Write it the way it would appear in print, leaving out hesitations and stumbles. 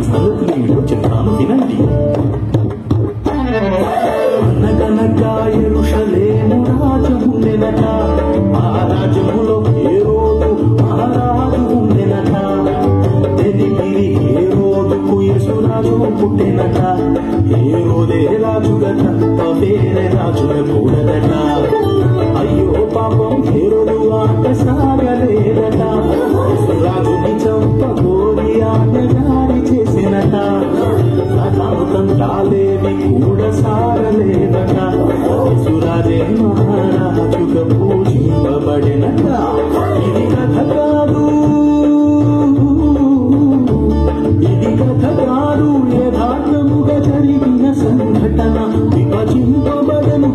సంగతులు ఏమిటో చెప్తాను వినండి. అనగనగా యెరూషలేము రాజు ఉండెనట, ఆ రాజ్యములో హేరోదు మహారాజు ఉండెనట. తెలిపిరి హేరోదుకు యేసురాజు పుట్టెనట, హేరోదే రాజుగట వేరే రాజుల కూడదట. అయ్యో పాపం హేరోదు ఆట సాగలేదట, యేసురాజుని చంపకోరి ఆటగాడి చేసినట. తంటాలేవి కూడా సారలేదట, యేసురాజే మహారాజుగా పూజింపబడినట. ఇది కథ కాదు, ఇది కథ కాదు, యథార్థముగా జరిగిన సంఘటన. విభజింపబడను